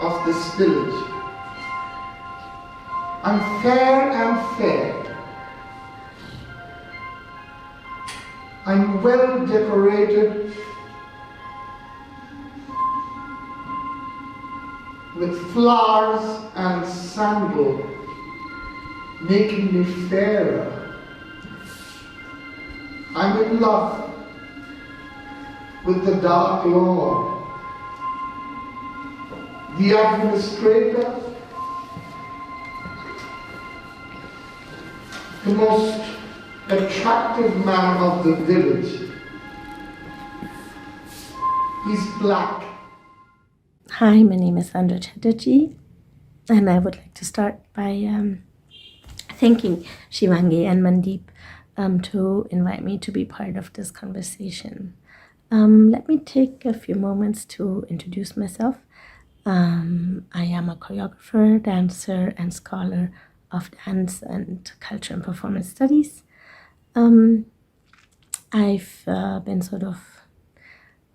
of this village. I'm fair and fair. I'm well decorated with flowers and sandal, making me fairer. I'm in love with the Dark Lord, the administrator, the most attractive man of the village. He's black. Hi, my name is Sandra Chatterjee, and I would like to start by thanking Shivaangee and Mandeep to invite me to be part of this conversation. Let me take a few moments to introduce myself. I am a choreographer, dancer, and scholar of dance and culture and performance studies. I've been sort of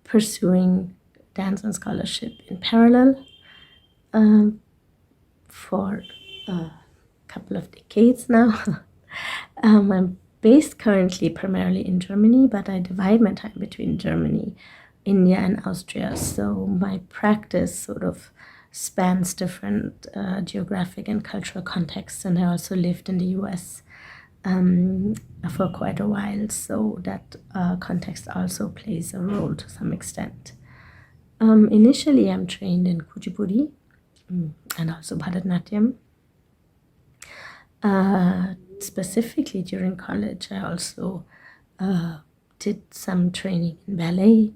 pursuing dance and scholarship in parallel for a couple of decades now. I'm based currently primarily in Germany, but I divide my time between Germany, India, and Austria. So my practice sort of spans different geographic and cultural contexts, and I also lived in the US for quite a while, so that context also plays a role to some extent. Initially, I'm trained in Kuchipudi and also Bharatanatyam. Specifically during college, I also did some training in ballet,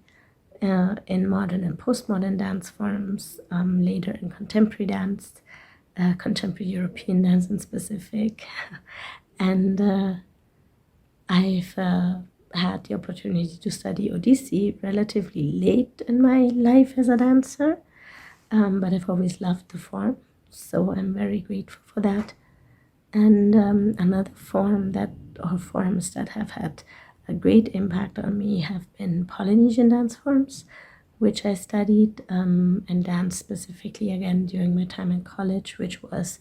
in modern and postmodern dance forms, later in contemporary dance, contemporary European dance in specific. And I've had the opportunity to study Odissi relatively late in my life as a dancer, but I've always loved the form, so I'm very grateful for that. And another forms that have had a great impact on me have been Polynesian dance forms, which I studied and danced specifically again during my time in college, which was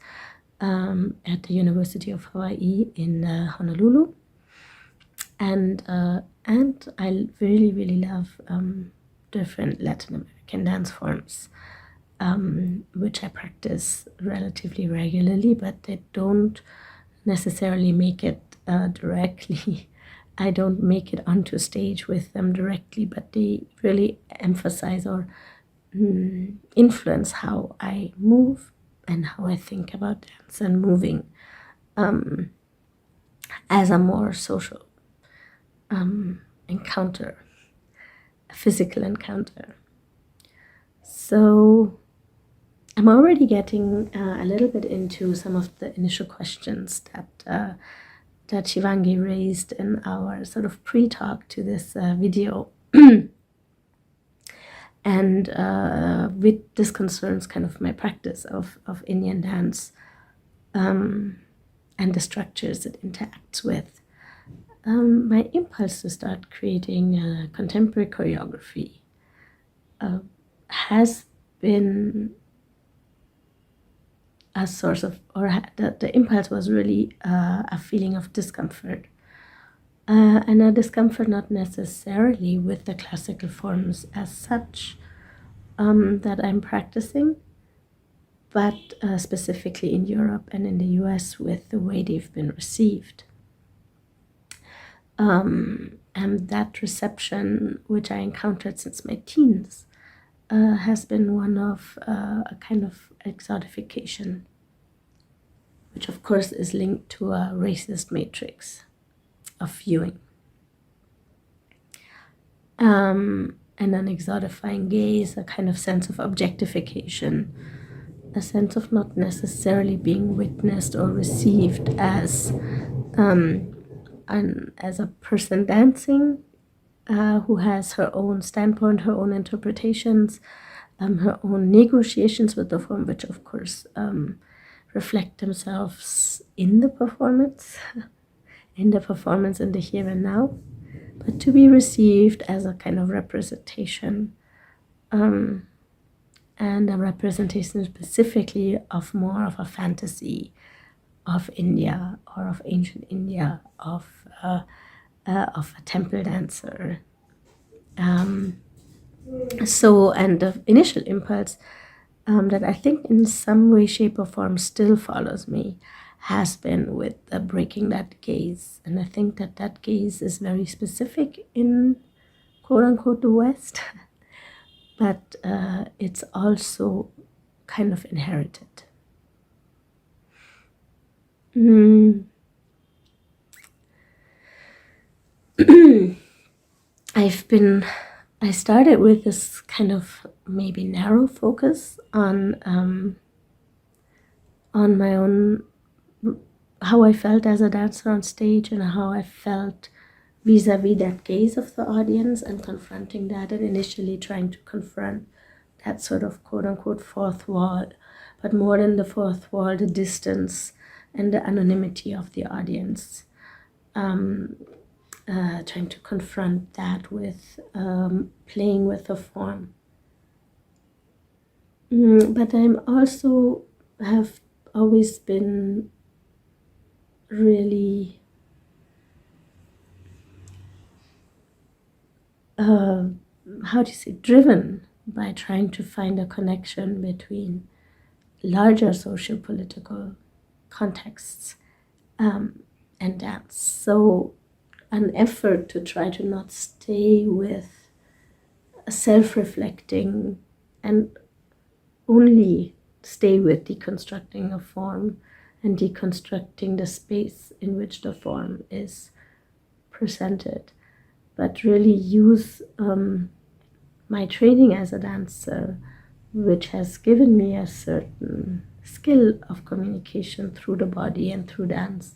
at the University of Hawaii in Honolulu. And I really, really love different Latin American dance forms, which I practice relatively regularly, but they don't necessarily make it directly. I don't make it onto stage with them directly, but they really emphasize or influence how I move and how I think about dance and moving as a more social encounter, a physical encounter. So I'm already getting a little bit into some of the initial questions that Shivaangee raised in our sort of pre-talk to this video. And with this concerns kind of my practice of Indian dance and the structures it interacts with. My impulse to start creating contemporary choreography has been a source of, the impulse was really a feeling of discomfort. And a discomfort not necessarily with the classical forms as such that I'm practicing, but specifically in Europe and in the US with the way they've been received. And that reception, which I encountered since my teens, has been one of a kind of exotification, which of course is linked to a racist matrix of viewing. And an exotifying gaze, a kind of sense of objectification, a sense of not necessarily being witnessed or received as a person dancing who has her own standpoint, her own interpretations, her own negotiations with the form, which of course reflect themselves in the performance, in the here and now, but to be received as a kind of representation and a representation specifically of more of a fantasy of India or of ancient India, of a temple dancer. So, and the initial impulse that I think in some way, shape, or form still follows me has been with breaking that gaze. And I think that that gaze is very specific in quote unquote the West, but it's also kind of inherited. I started with this kind of maybe narrow focus on my own, how I felt as a dancer on stage and how I felt vis-a-vis that gaze of the audience, and confronting that, and initially trying to confront that sort of quote-unquote fourth wall, but more than the fourth wall, the distance and the anonymity of the audience. Trying to confront that with playing with the form. But I'm also have always been really how do you say, driven by trying to find a connection between larger social-political contexts and dance. So an effort to try to not stay with a self-reflecting and only stay with deconstructing a form and deconstructing the space in which the form is presented, but really use my training as a dancer, which has given me a certain skill of communication through the body and through dance,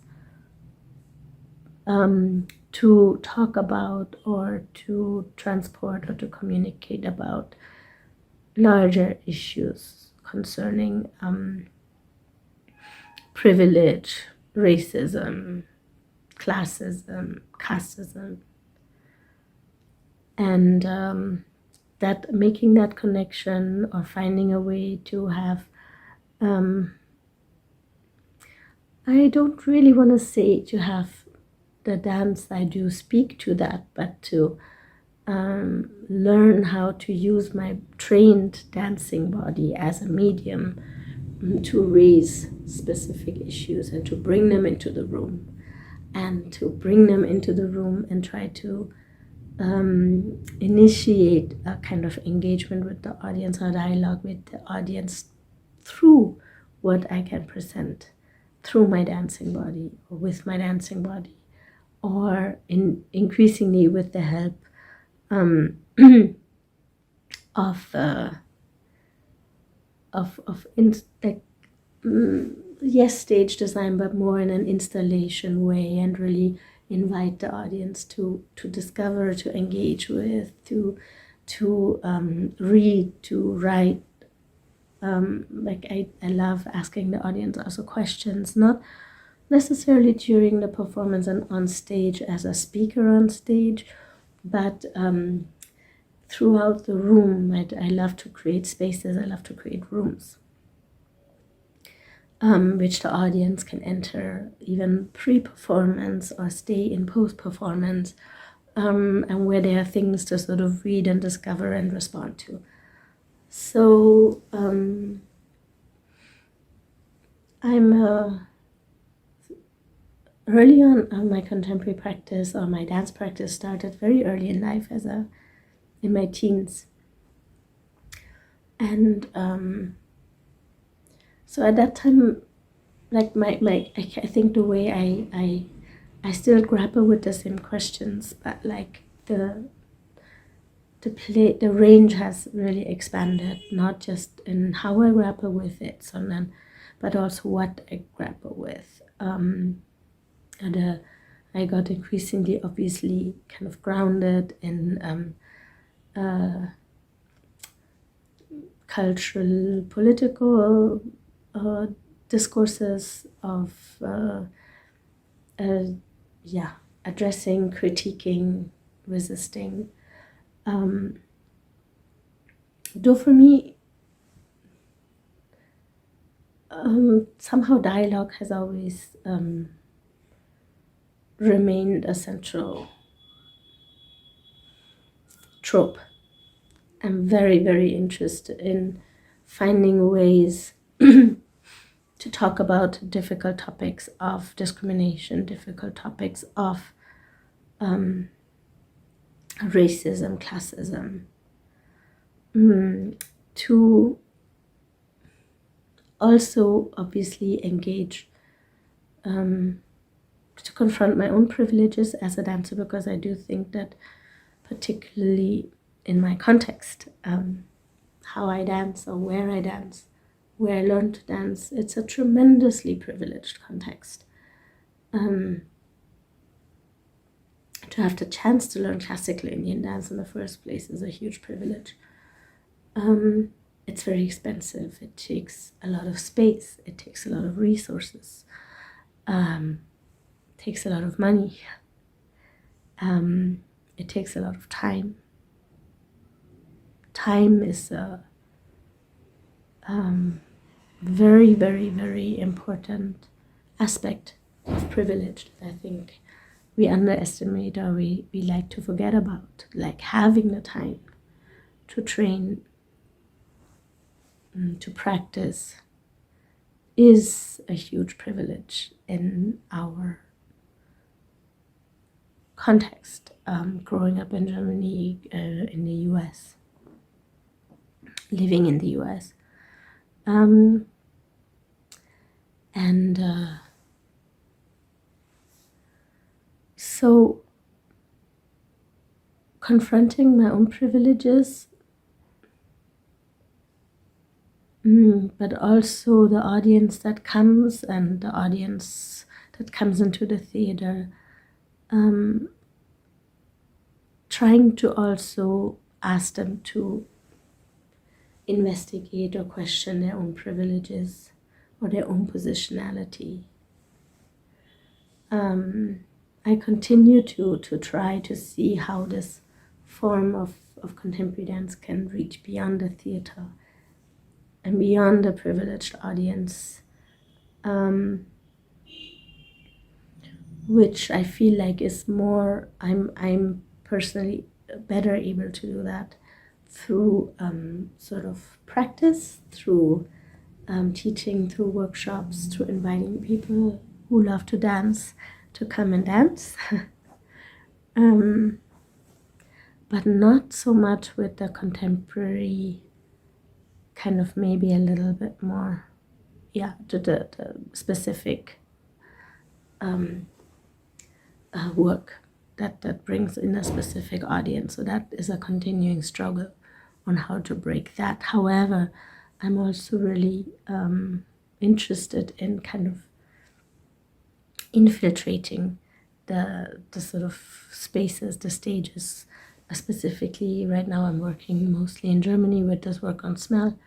to talk about or to transport or to communicate about larger issues concerning privilege, racism, classism, casteism, and that making that connection or finding a way to have I don't really want to say to have the dance I do speak to that, but to learn how to use my trained dancing body as a medium to raise specific issues and to bring them into the room, and try to initiate a kind of engagement with the audience or dialogue with the audience through what I can present through my dancing body or with my dancing body, or increasingly with the help yes, stage design, but more in an installation way, and really invite the audience to discover, to engage with, to read, to write. I love asking the audience also questions, not necessarily during the performance and on stage as a speaker on stage, but throughout the room. I love to create spaces, I love to create rooms, which the audience can enter even pre-performance or stay in post-performance, and where there are things to sort of read and discover and respond to. So I'm early on my contemporary practice or my dance practice started very early in life in my teens. And so at that time, like I think the way I still grapple with the same questions, but like the range has really expanded, not just in how I grapple with it, but also what I grapple with. And I got increasingly, obviously, kind of grounded in cultural, political discourses of addressing, critiquing, resisting. Though for me, somehow dialogue has always remained a central trope. I'm very, very interested in finding ways to talk about difficult topics of discrimination, difficult topics of racism, classism, to also obviously engage, to confront my own privileges as a dancer, because I do think that, particularly in my context, how I dance or where I learned to dance, it's a tremendously privileged context. To have the chance to learn classical Indian dance in the first place is a huge privilege. It's very expensive. It takes a lot of space. It takes a lot of resources. It takes a lot of money. It takes a lot of time. Time is a very, very, very important aspect of privilege that I think we underestimate, or we like to forget about. Like having the time to train, to practice, is a huge privilege in our context. Growing up in Germany, in the US, living in the US. So confronting my own privileges, but also the audience that comes and the audience that comes into the theater, trying to also ask them to investigate or question their own privileges or their own positionality. I continue to try to see how this form of contemporary dance can reach beyond the theater and beyond the privileged audience, which I feel like is more, I'm personally better able to do that through sort of practice, through teaching, through workshops, through inviting people who love to dance to come and dance. But not so much with the contemporary kind of, maybe a little bit more, to the specific work that brings in a specific audience. So that is a continuing struggle on how to break that. However, I'm also really interested in kind of infiltrating the sort of spaces, the stages. Specifically, right now I'm working mostly in Germany with this work on smell,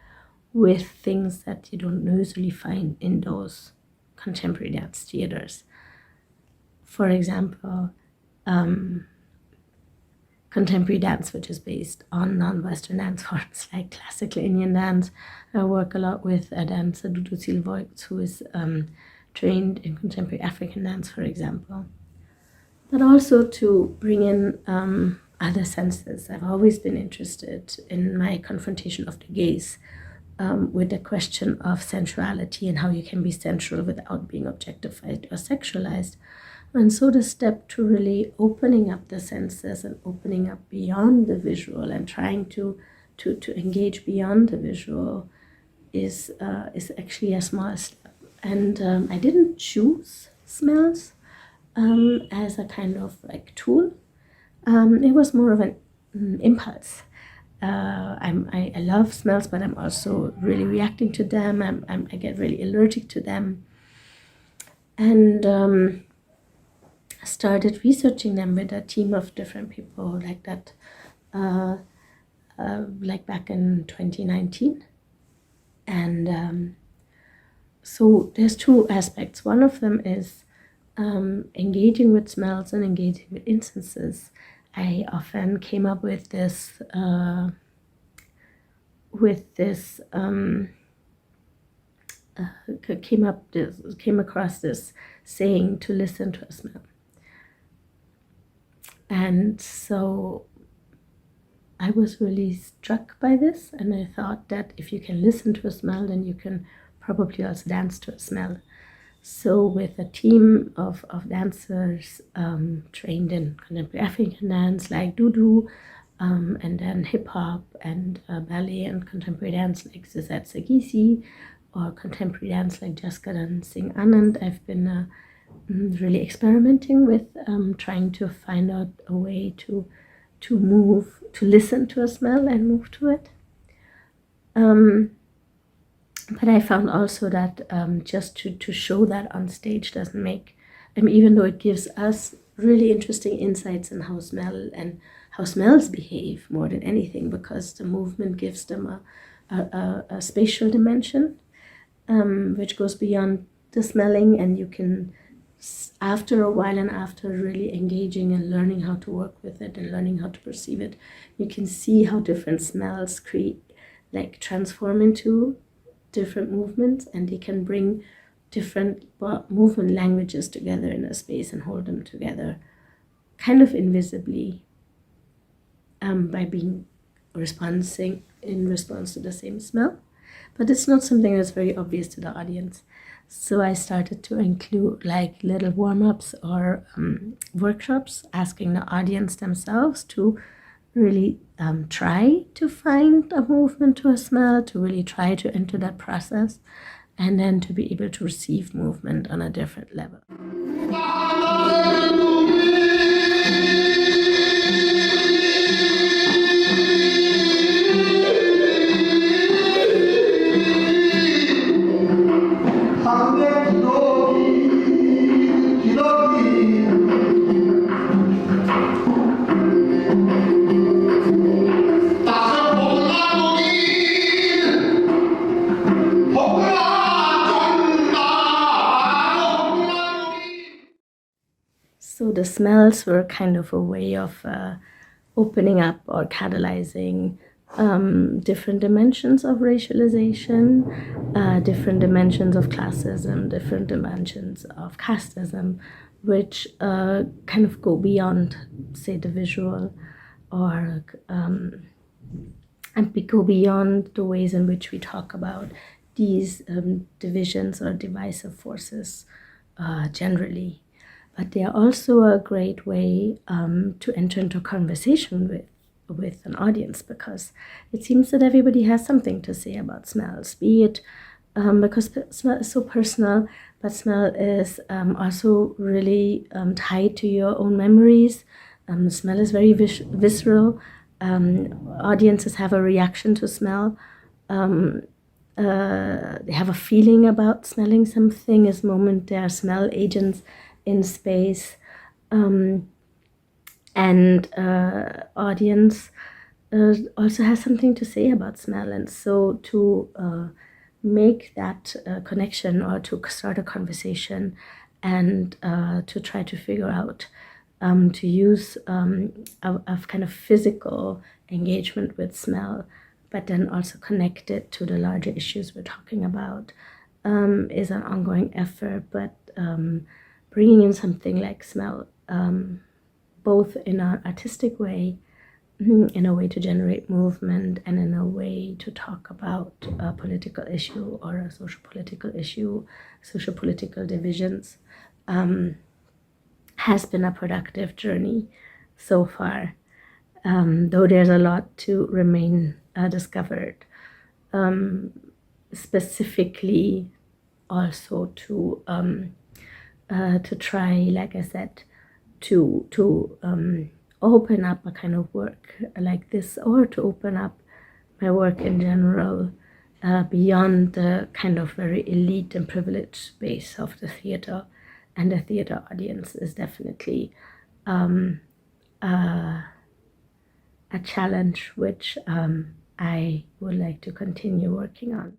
with things that you don't usually find in those contemporary dance theaters. For example, contemporary dance, which is based on non-Western dance forms like classical Indian dance. I work a lot with a dancer, who is trained in contemporary African dance, for example. But also to bring in other senses. I've always been interested in my confrontation of the gaze with the question of sensuality and how you can be sensual without being objectified or sexualized. And so the step to really opening up the senses and opening up beyond the visual and trying to engage beyond the visual is actually a small step. And I didn't choose smells as a kind of like tool. It was more of an impulse. I love smells, but I'm also really reacting to them. I get really allergic to them. And started researching them with a team of different people like that, like back in 2019. And so there's two aspects. One of them is engaging with smells and engaging with instances. I often came up with this came across this saying to listen to a smell. And so I was really struck by this, and I thought that if you can listen to a smell, then you can probably also dance to a smell. So with a team of dancers trained in contemporary African dance like Dudu, and then hip hop and ballet and contemporary dance like Zizat Sagisi, or contemporary dance like Jaskaran Singh Anand, I've been really experimenting with trying to find out a way to listen to a smell and move to it. But I found also that just to show that on stage doesn't make, even though it gives us really interesting insights in how smells behave more than anything, because the movement gives them a spatial dimension, which goes beyond the smelling, and you can, after a while and after really engaging and learning how to work with it and learning how to perceive it, you can see how different smells transform into different movements, and they can bring different movement languages together in a space and hold them together kind of invisibly, by being in response to the same smell. But it's not something that's very obvious to the audience. So I started to include like little warm-ups or workshops, asking the audience themselves to really try to find a movement to a smell, to really try to enter that process, and then to be able to receive movement on a different level. So the smells were kind of a way of opening up or catalyzing different dimensions of racialization, different dimensions of classism, different dimensions of casteism, which kind of go beyond, say, the visual, or and go beyond the ways in which we talk about these divisions or divisive forces generally. But they are also a great way to enter into conversation with an audience, because it seems that everybody has something to say about smells, be it because smell is so personal, but smell is also really tied to your own memories. Smell is very visceral. Audiences have a reaction to smell. They have a feeling about smelling something as moment they are smell agents in space, and audience also has something to say about smell. And so to make that connection, or to start a conversation, and to try to figure out to use a kind of physical engagement with smell, but then also connect it to the larger issues we're talking about, is an ongoing effort. But bringing in something like smell, both in an artistic way, in a way to generate movement, and in a way to talk about a political issue or a social political issue, social political divisions, has been a productive journey so far, though there's a lot to remain discovered, specifically also to try, like I said, to open up a kind of work like this, or to open up my work in general beyond the kind of very elite and privileged space of the theater. And the theater audience is definitely a challenge which I would like to continue working on.